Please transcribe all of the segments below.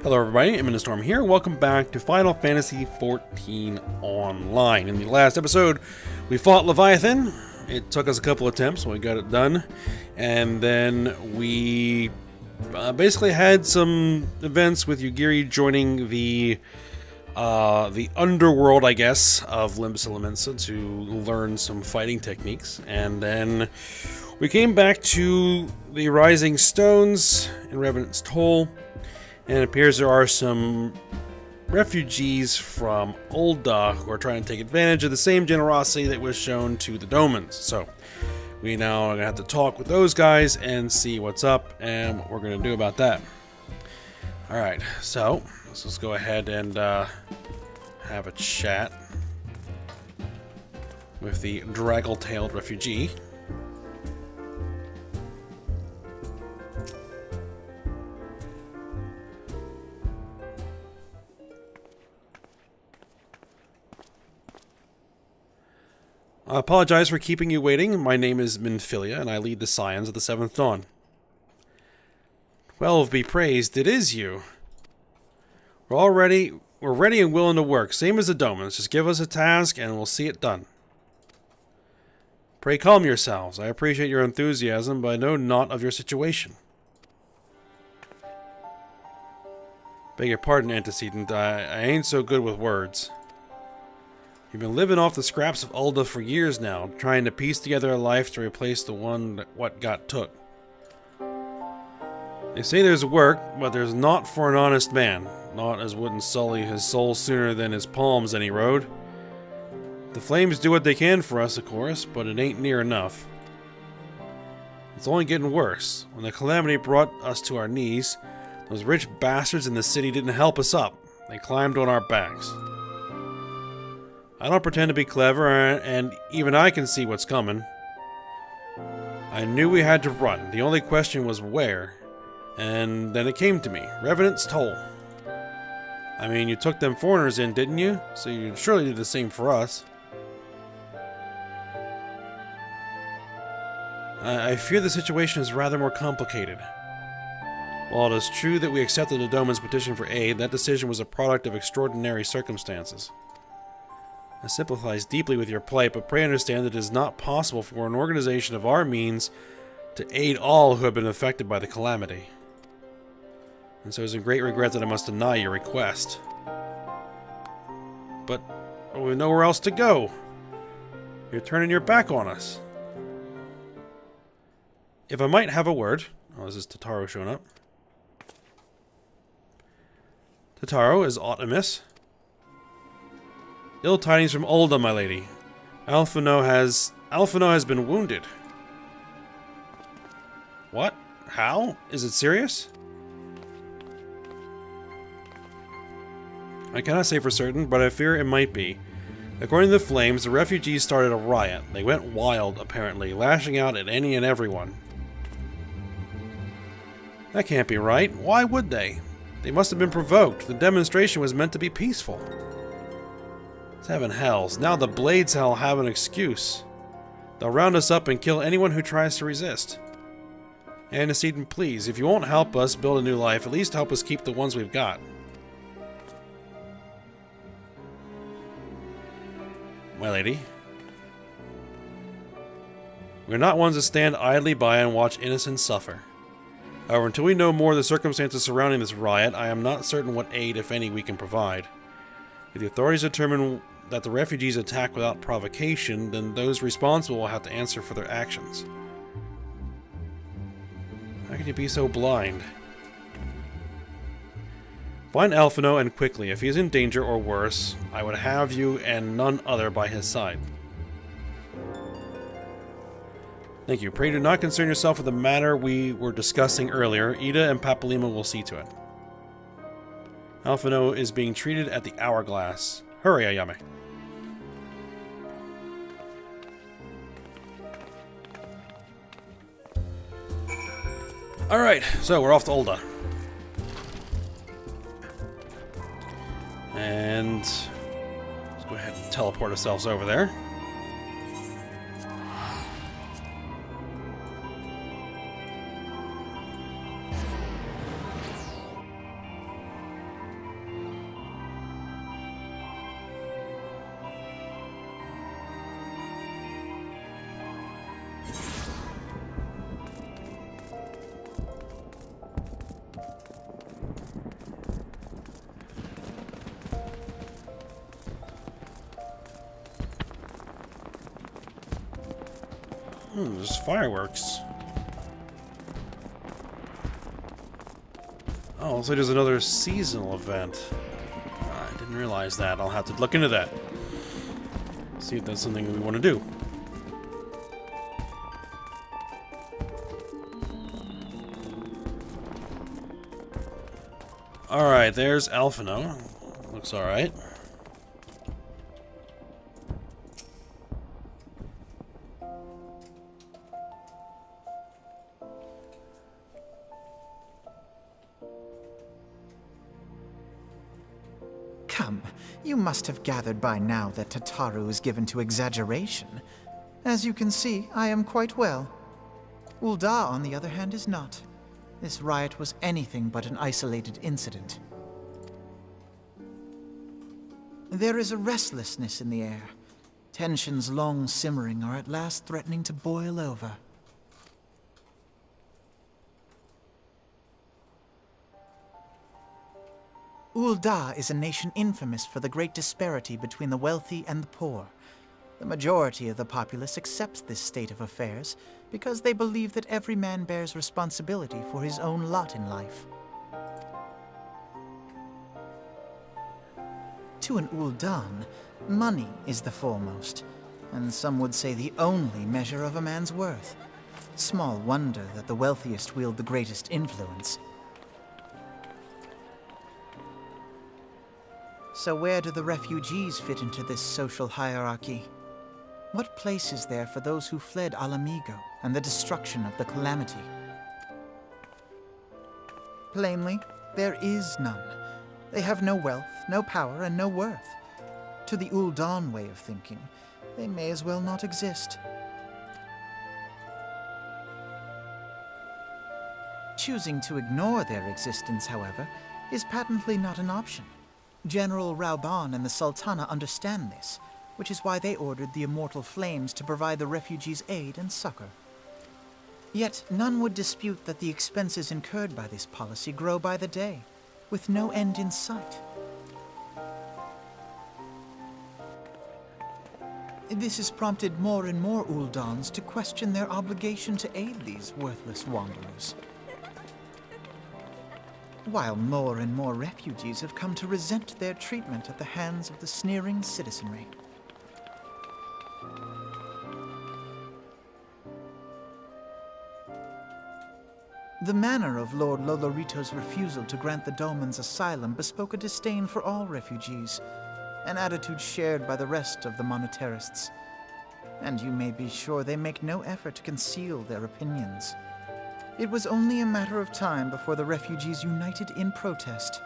Hello everybody, I'm Storm here. Welcome back to Final Fantasy XIV Online. In the last episode, we fought Leviathan. It took us a couple attempts, but we got it done. And then we basically had some events with Yugiri joining the underworld, I guess, of Limbus Elemensa to learn some fighting techniques. And then we came back to the Rising Stones in Revenant's Toll. And it appears there are some refugees from Ul'dah who are trying to take advantage of the same generosity that was shown to the Domans. So we now are going to have to talk with those guys and see what's up and what we're going to do about that. Alright, so let's just go ahead and have a chat with the draggle-tailed refugee. I apologize for keeping you waiting. My name is Minfilia, and I lead the Scions of the Seventh Dawn. 12 be praised, it is you. We're ready and willing to work, same as the Domans. Just give us a task, and we'll see it done. Pray calm yourselves. I appreciate your enthusiasm, but I know naught of your situation. Beg your pardon, antecedent. I ain't so good with words. You've been living off the scraps of Ul'dah for years now, trying to piece together a life to replace the one that what got took. They say there's work, but there's not for an honest man. Not as wouldn't sully his soul sooner than his palms any road. The flames do what they can for us, of course, but it ain't near enough. It's only getting worse. When the calamity brought us to our knees, those rich bastards in the city didn't help us up. They climbed on our backs. I don't pretend to be clever, and even I can see what's coming. I knew we had to run. The only question was where. And then it came to me. Revenant's Toll. I mean, you took them foreigners in, didn't you? So you'd surely do the same for us. I fear the situation is rather more complicated. While it is true that we accepted the Doman's petition for aid, that decision was a product of extraordinary circumstances. I sympathize deeply with your plight, but pray understand that it is not possible for an organization of our means to aid all who have been affected by the calamity. And so it is a great regret that I must deny your request. But we have nowhere else to go. You're turning your back on us. If I might have a word... Oh, this is Tataro showing up. Tataro, is aught amiss? Ill tidings from Ul'dah, my lady. Alphino has been wounded. What? How? Is it serious? I cannot say for certain, but I fear it might be. According to the Flames, the refugees started a riot. They went wild, apparently, lashing out at any and everyone. That can't be right. Why would they? They must have been provoked. The demonstration was meant to be peaceful. Seven hells. Now the Blades Hell have an excuse. They'll round us up and kill anyone who tries to resist. Antecedent, please, if you won't help us build a new life, at least help us keep the ones we've got. My lady. We're not ones to stand idly by and watch innocents suffer. However, until we know more of the circumstances surrounding this riot, I am not certain what aid, if any, we can provide. If the authorities determine that the refugees attack without provocation, then those responsible will have to answer for their actions. How can you be so blind? Find Alphino and quickly. If he is in danger or worse, I would have you and none other by his side. Thank you. Pray do not concern yourself with the matter we were discussing earlier. Ida and Papalima will see to it. Alphino is being treated at the Hourglass. Hurry, Ayame. Alright, so we're off to Ul'dah. And let's go ahead and teleport ourselves over there. There's fireworks. Oh, looks like there's another seasonal event. I didn't realize that. I'll have to look into that. See if that's something we want to do. Alright, there's Alphino. Looks alright. Come, you must have gathered by now that Tataru is given to exaggeration. As you can see, I am quite well. Ul'dah, on the other hand, is not. This riot was anything but an isolated incident. There is a restlessness in the air. Tensions long simmering are at last threatening to boil over. Ul'dah is a nation infamous for the great disparity between the wealthy and the poor. The majority of the populace accepts this state of affairs because they believe that every man bears responsibility for his own lot in life. To an Ul'dah, money is the foremost, and some would say the only measure of a man's worth. Small wonder that the wealthiest wield the greatest influence. So where do the refugees fit into this social hierarchy? What place is there for those who fled Alamigo and the destruction of the Calamity? Plainly, there is none. They have no wealth, no power, and no worth. To the Ul'dah way of thinking, they may as well not exist. Choosing to ignore their existence, however, is patently not an option. General Rauban and the Sultana understand this, which is why they ordered the Immortal Flames to provide the refugees aid and succor. Yet none would dispute that the expenses incurred by this policy grow by the day, with no end in sight. This has prompted more and more Ul'dahs to question their obligation to aid these worthless wanderers, while more and more refugees have come to resent their treatment at the hands of the sneering citizenry. The manner of Lord Lolorito's refusal to grant the Dolmens asylum bespoke a disdain for all refugees, an attitude shared by the rest of the monetarists. And you may be sure they make no effort to conceal their opinions. It was only a matter of time before the refugees united in protest,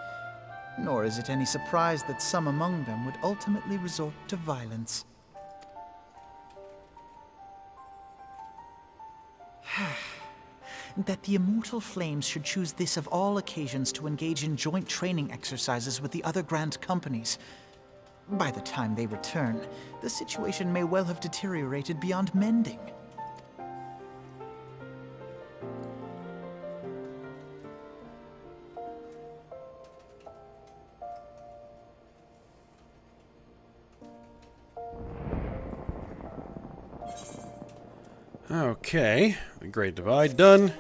nor is it any surprise that some among them would ultimately resort to violence. That the Immortal Flames should choose this of all occasions to engage in joint training exercises with the other Grand Companies. By the time they return, the situation may well have deteriorated beyond mending. Okay, the Great Divide done.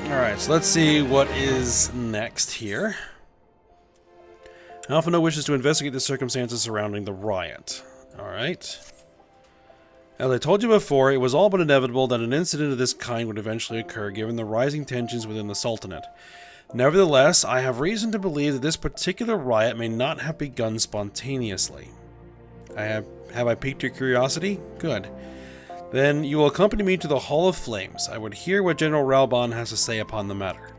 Alright, so let's see what is next here. Alphino wishes to investigate the circumstances surrounding the riot. Alright. As I told you before, it was all but inevitable that an incident of this kind would eventually occur given the rising tensions within the Sultanate. Nevertheless, I have reason to believe that this particular riot may not have begun spontaneously. Have I piqued your curiosity? Good. Then you will accompany me to the Hall of Flames. I would hear what General Rauban has to say upon the matter.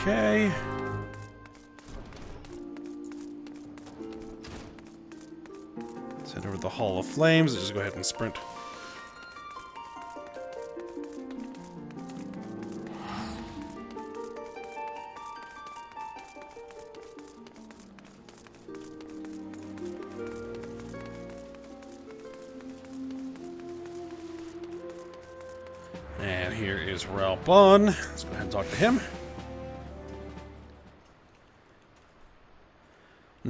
Okay. Let's head over to the Hall of Flames. Let's just go ahead and sprint. And here is Rauban. Let's go ahead and talk to him.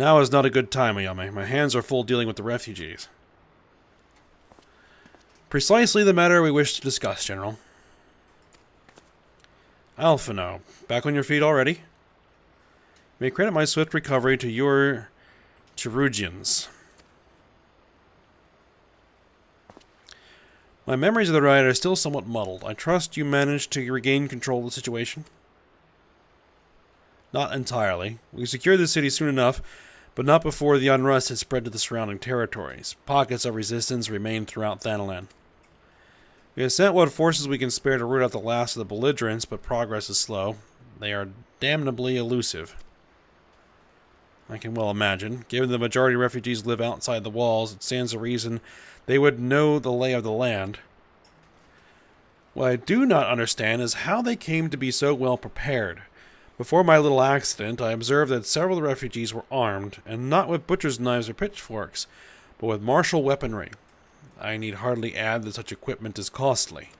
Now is not a good time, Ayame. My hands are full dealing with the refugees. Precisely the matter we wish to discuss, General. Alphino, back on your feet already? You may credit my swift recovery to your Cherugians. My memories of the riot are still somewhat muddled. I trust you managed to regain control of the situation? Not entirely. We secured the city soon enough, but not before the unrest had spread to the surrounding territories. Pockets of resistance remained throughout Thanalan. We have sent what forces we can spare to root out the last of the belligerents, but progress is slow. They are damnably elusive. I can well imagine. Given the majority of refugees live outside the walls, it stands to reason they would know the lay of the land. What I do not understand is how they came to be so well prepared. Before my little accident, I observed that several of the refugees were armed, and not with butcher's knives or pitchforks, but with martial weaponry. I need hardly add that such equipment is costly.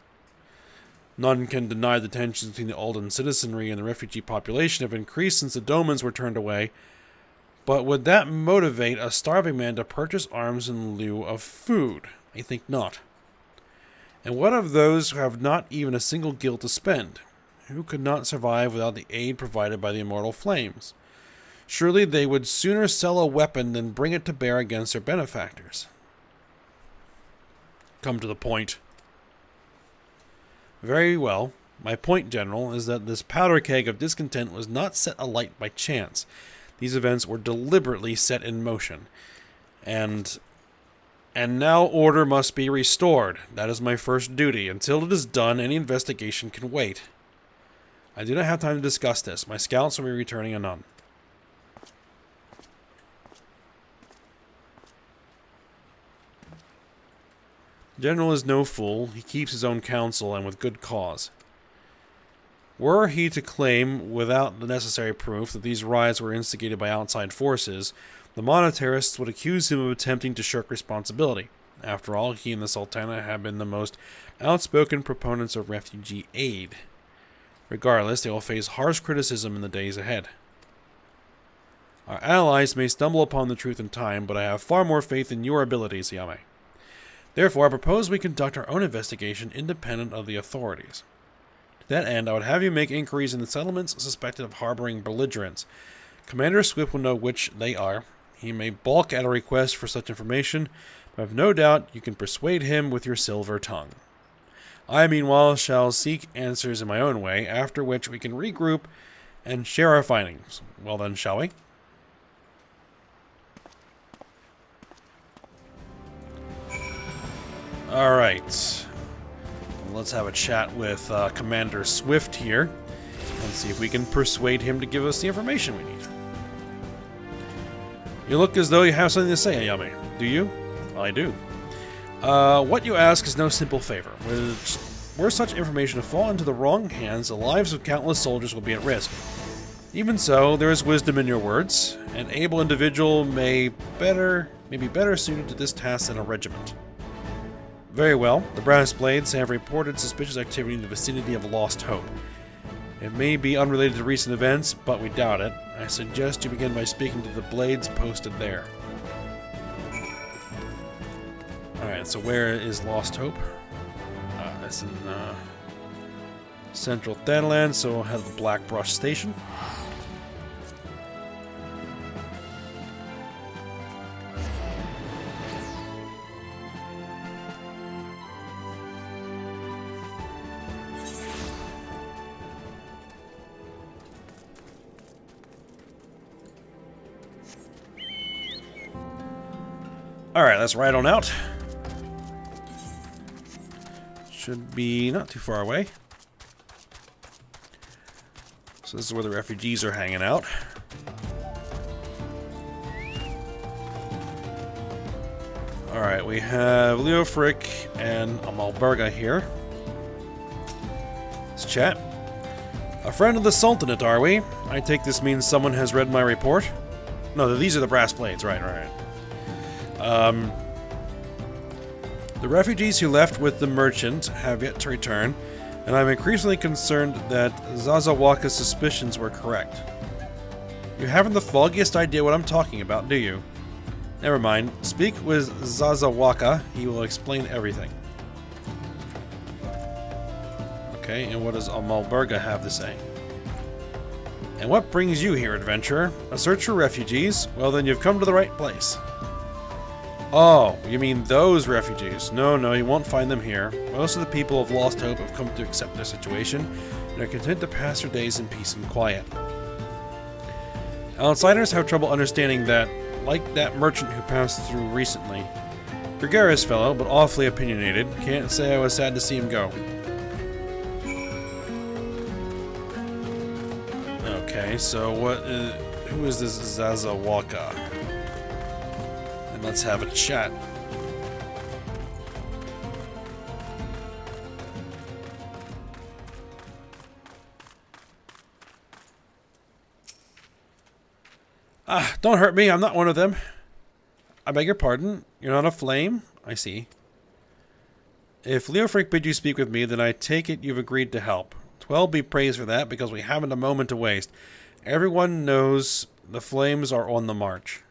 None can deny the tensions between the Ul'dah citizenry and the refugee population have increased since the Domans were turned away, but would that motivate a starving man to purchase arms in lieu of food? I think not. And what of those who have not even a single guild to spend? Who could not survive without the aid provided by the immortal flames? Surely they would sooner sell a weapon than bring it to bear against their benefactors. Come to the point. Very well. My point, General, is that this powder keg of discontent was not set alight by chance. These events were deliberately set in motion. And now order must be restored. That is my first duty. Until it is done, any investigation can wait. I do not have time to discuss this. My scouts will be returning anon. The General is no fool. He keeps his own counsel, and with good cause. Were he to claim, without the necessary proof, that these riots were instigated by outside forces, the monetarists would accuse him of attempting to shirk responsibility. After all, he and the Sultana have been the most outspoken proponents of refugee aid. Regardless, they will face harsh criticism in the days ahead. Our allies may stumble upon the truth in time, but I have far more faith in your abilities, Yame. Therefore, I propose we conduct our own investigation independent of the authorities. To that end, I would have you make inquiries in the settlements suspected of harboring belligerents. Commander Swift will know which they are. He may balk at a request for such information, but I have no doubt you can persuade him with your silver tongue. I, meanwhile, shall seek answers in my own way, after which we can regroup and share our findings. Well then, shall we? Alright. Let's have a chat with Commander Swift here, and see if we can persuade him to give us the information we need. You look as though you have something to say, Ayame. Do you? I do. What you ask is no simple favor. Were such information to fall into the wrong hands, the lives of countless soldiers will be at risk. Even so, there is wisdom in your words. An able individual may be better suited to this task than a regiment. Very well. The Brass Blades have reported suspicious activity in the vicinity of Lost Hope. It may be unrelated to recent events, but we doubt it. I suggest you begin by speaking to the Blades posted there. Alright, so where is Lost Hope? It's in central Thanalan, so we'll head to the Black Brush Station. Alright, let's ride on out. Should be not too far away. So this is where the refugees are hanging out. Alright, we have Leofric and Amalberga here. Let's chat. A friend of the Sultanate, are we? I take this means someone has read my report? No, these are the Brass Blades, right. The refugees who left with the merchant have yet to return, and I'm increasingly concerned that Zazawaka's suspicions were correct. You haven't the foggiest idea what I'm talking about, do you? Never mind. Speak with Zazawaka. He will explain everything. Okay, and what does Amalberga have to say? And what brings you here, adventurer? A search for refugees? Well, then you've come to the right place. Oh, you mean those refugees? No, you won't find them here. Most of the people of Lost Hope have come to accept their situation and are content to pass their days in peace and quiet. Outsiders have trouble understanding that, like that merchant who passed through recently. Gregarious fellow, but awfully opinionated. Can't say I was sad to see him go. Okay, so who is this Zazawaka? And let's have a chat. Don't hurt me, I'm not one of them. I beg your pardon, you're not a flame? I see. If Leofric bid you speak with me, then I take it you've agreed to help. 12 be praised for that, because we haven't a moment to waste. Everyone knows the flames are on the march.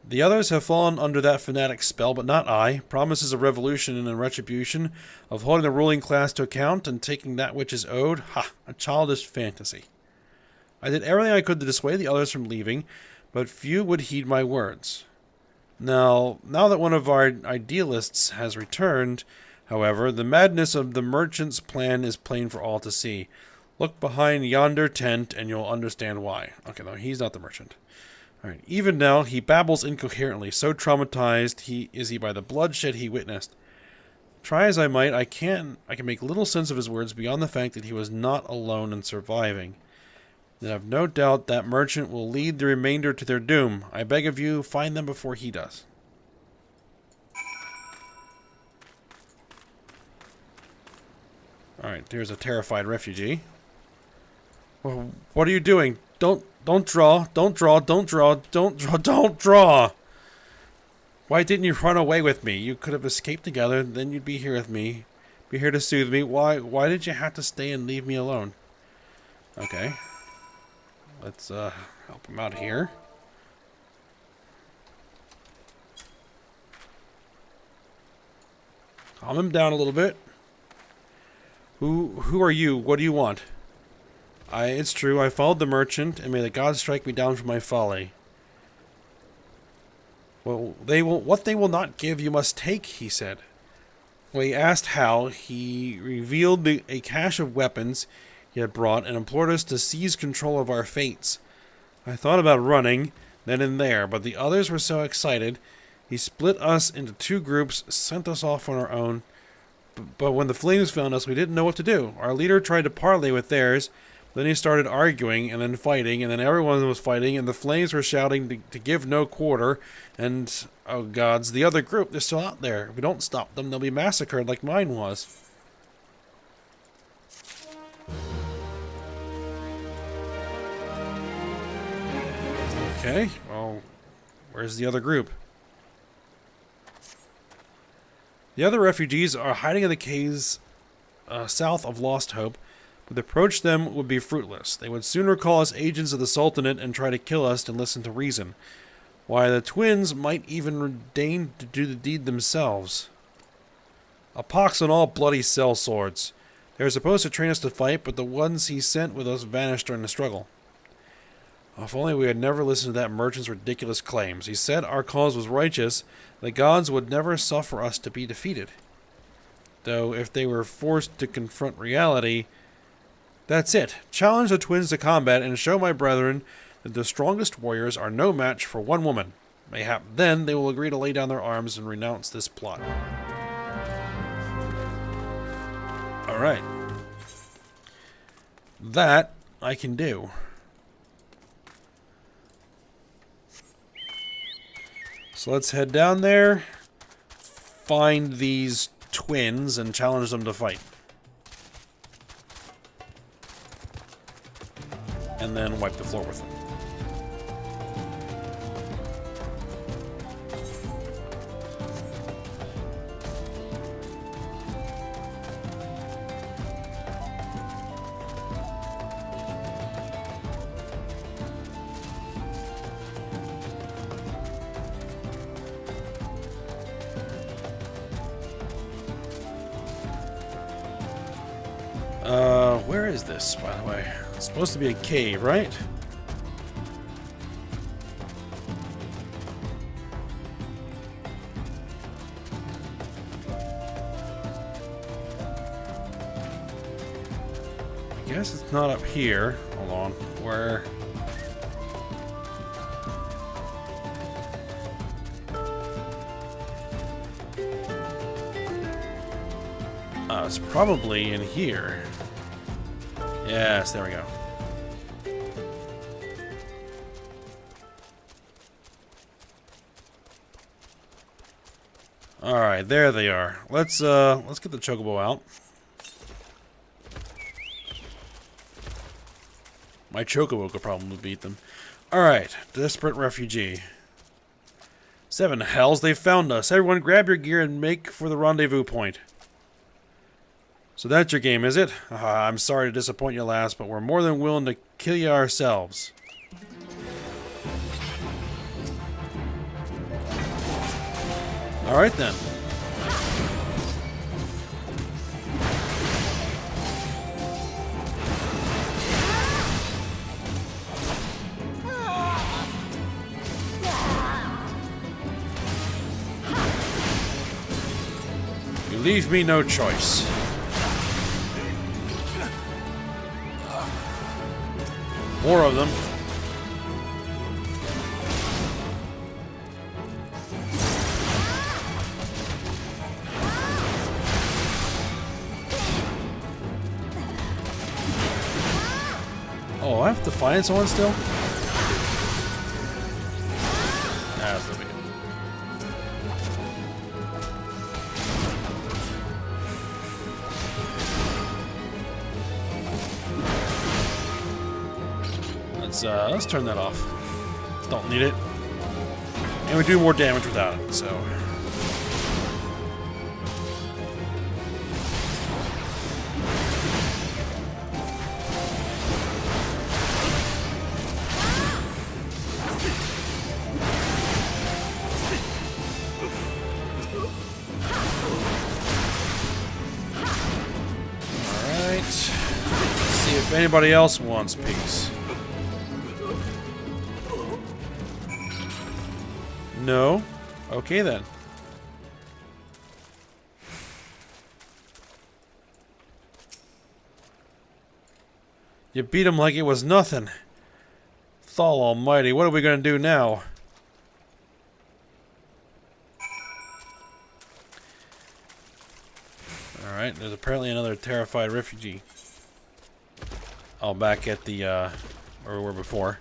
The others have fallen under that fanatic spell, but not I. Promises of revolution and a retribution, of holding the ruling class to account and taking that which is owed. Ha! A childish fantasy. I did everything I could to dissuade the others from leaving, but few would heed my words. Now that one of our idealists has returned, however, the madness of the merchant's plan is plain for all to see. Look behind yonder tent and you'll understand why. Okay, no, he's not the merchant. Alright, even now, he babbles incoherently, so traumatized is he by the bloodshed he witnessed. Try as I might, I can make little sense of his words beyond the fact that he was not alone in surviving. And I've no doubt that merchant will lead the remainder to their doom. I beg of you, find them before he does. Alright, here's a terrified refugee. Well, what are you doing? Don't draw. Don't draw. Why didn't you run away with me? You could have escaped together, then you'd be here with me. Be here to soothe me. Why did you have to stay and leave me alone? Okay. Let's help him out here. Calm him down a little bit. Who are you? What do you want? It's true, I followed the merchant, and may the gods strike me down for my folly. Well, what they will not give, you must take, he said. When he asked how, he revealed a cache of weapons he had brought and implored us to seize control of our fates. I thought about running, then and there, but the others were so excited, he split us into 2 groups, sent us off on our own. But when the flames found us, we didn't know what to do. Our leader tried to parley with theirs, then he started arguing, and then fighting, and then everyone was fighting, and the flames were shouting to give no quarter, and, oh gods, the other group, they're still out there. If we don't stop them, they'll be massacred like mine was. Okay, well, where's the other group? The other refugees are hiding in the caves south of Lost Hope, but to approach them would be fruitless. They would sooner call us agents of the Sultanate and try to kill us than listen to reason. Why, the twins might even deign to do the deed themselves. A pox on all bloody sellswords. They were supposed to train us to fight, but the ones he sent with us vanished during the struggle. If only we had never listened to that merchant's ridiculous claims. He said our cause was righteous, the gods would never suffer us to be defeated. Though, if they were forced to confront reality, that's it. Challenge the twins to combat and show my brethren that the strongest warriors are no match for one woman. Mayhap then they will agree to lay down their arms and renounce this plot. Alright. That I can do. So let's head down there, find these twins, and challenge them to fight. And then wipe the floor with them. Where is this, by the way? It's supposed to be a cave, right? I guess it's not up here. Hold on. Where? It's probably in here. Yes, there we go. All right, there they are. Let's get the chocobo out. My chocobo could probably beat them. All right, desperate refugee. 7 hells, they found us. Everyone grab your gear and make for the rendezvous point. So that's your game, is it? I'm sorry to disappoint you, lass, but we're more than willing to kill you ourselves. Alright then. You leave me no choice. More of them. Oh, I have to find someone still? That's the big. Let's turn that off. Don't need it. And we do more damage without it, so. Alright. Let's see if anybody else wants peace. No? Okay then. You beat him like it was nothing. Thal almighty, what are we gonna do now? Alright, there's apparently another terrified refugee. Oh, back at the, where we were before.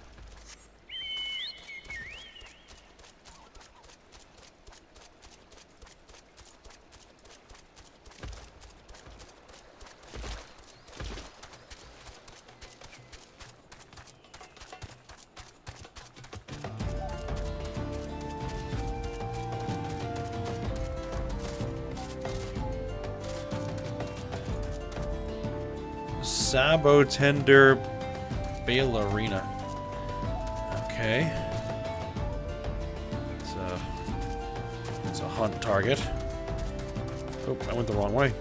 Sabo Tender Ballerina. Okay. It's a hunt target. Oh, I went the wrong way.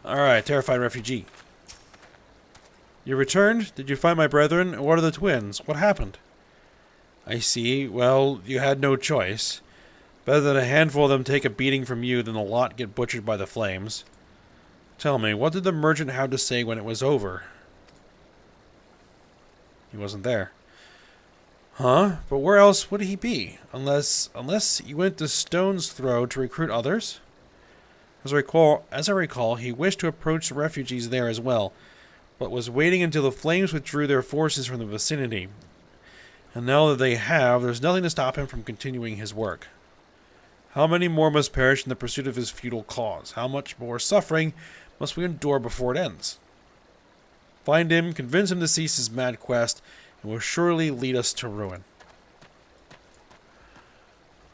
Alright, terrified refugee. You returned? Did you find my brethren? What are the twins? What happened? I see. Well, you had no choice. Better that a handful of them take a beating from you than the lot get butchered by the flames. Tell me, what did the merchant have to say when it was over? He wasn't there. Huh? But where else would he be? Unless he went to Stone's Throw to recruit others? As I recall, he wished to approach the refugees there as well, but was waiting until the flames withdrew their forces from the vicinity. And now that they have, there's nothing to stop him from continuing his work. How many more must perish in the pursuit of his futile cause? How much more suffering must we endure before it ends? Find him, convince him to cease his mad quest, and will surely lead us to ruin.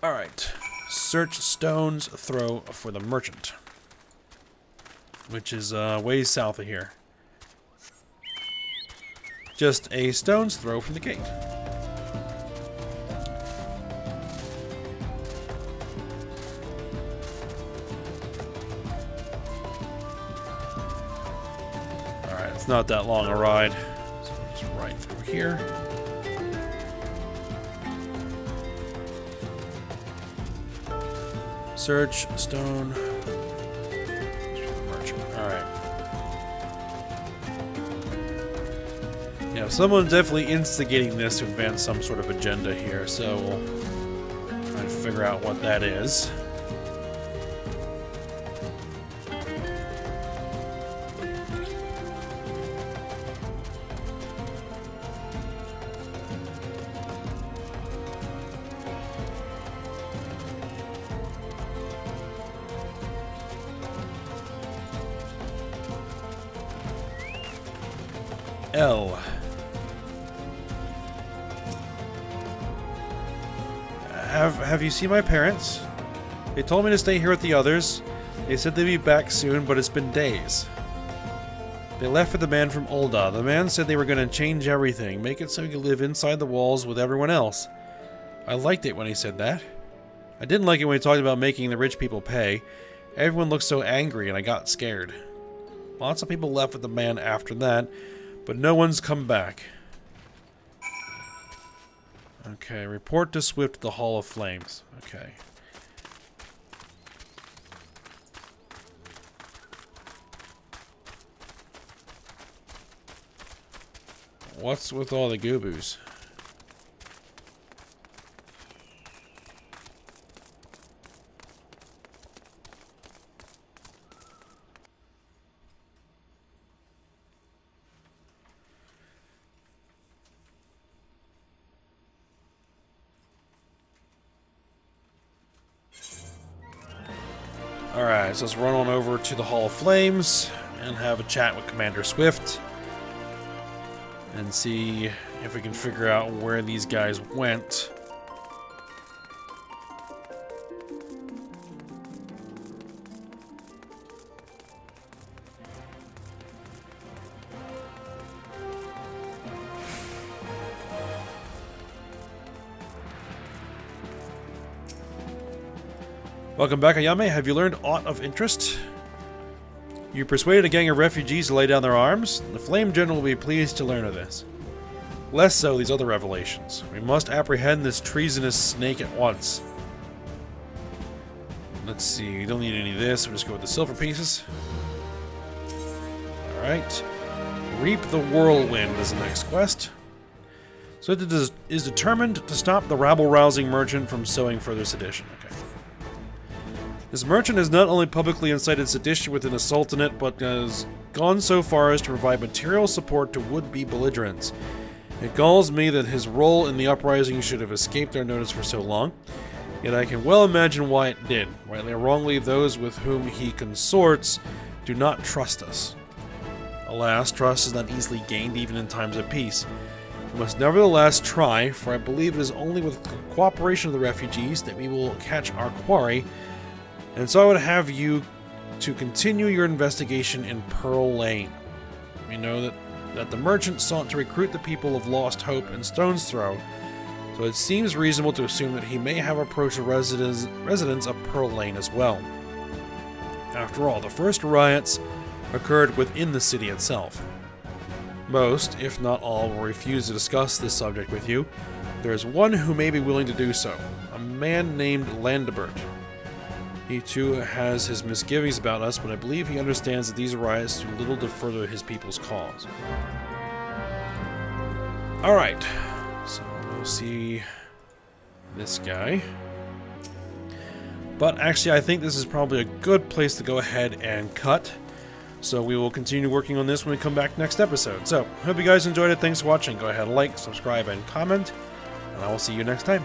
Alright. Search Stone's Throw for the merchant, which is ways south of here. just a stone's throw from the gate. Alright, it's not that long a ride. So just right through here. Search, stone. Merchant. Alright. Yeah, someone's definitely instigating this to advance some sort of agenda here, so we'll try to figure out what that is. L. Have you seen my parents? They told me to stay here with the others. They said they'd be back soon, but it's been days. They left with the man from Ul'dah. The man said they were going to change everything, make it so you could live inside the walls with everyone else. I liked it when he said that. I didn't like it when he talked about making the rich people pay. Everyone looked so angry and I got scared. Lots of people left with the man after that, but no one's come back. Okay, report to Swift the Hall of Flames. Okay. What's with all the gooboos? Alright, so let's run on over to the Hall of Flames and have a chat with Commander Swift and see if we can figure out where these guys went. Welcome back, Ayame. Have you learned aught of interest? You persuaded a gang of refugees to lay down their arms? The Flame General will be pleased to learn of this. Less so these other revelations. We must apprehend this treasonous snake at once. Let's see, we don't need any of this, we'll just go with the silver pieces. Alright. Reap the Whirlwind is the next quest. So it is determined to stop the rabble-rousing merchant from sowing further sedition. Okay. This merchant has not only publicly incited sedition within the Sultanate, but has gone so far as to provide material support to would-be belligerents. It galls me that his role in the uprising should have escaped our notice for so long, yet I can well imagine why it did. Rightly or wrongly, those with whom he consorts do not trust us. Alas, trust is not easily gained even in times of peace. We must nevertheless try, for I believe it is only with the cooperation of the refugees that we will catch our quarry. And so I would have you to continue your investigation in Pearl Lane. We know that the merchant sought to recruit the people of Lost Hope and Stone's Throw, so it seems reasonable to assume that he may have approached the residents of Pearl Lane as well. After all, the first riots occurred within the city itself. Most, if not all, will refuse to discuss this subject with you. There is one who may be willing to do so, a man named Landebert. He too has his misgivings about us, but I believe he understands that these riots do little to further his people's cause. Alright, so we'll see this guy. But actually, I think this is probably a good place to go ahead and cut. So we will continue working on this when we come back next episode. So, hope you guys enjoyed it. Thanks for watching. Go ahead and like, subscribe, and comment. And I will see you next time.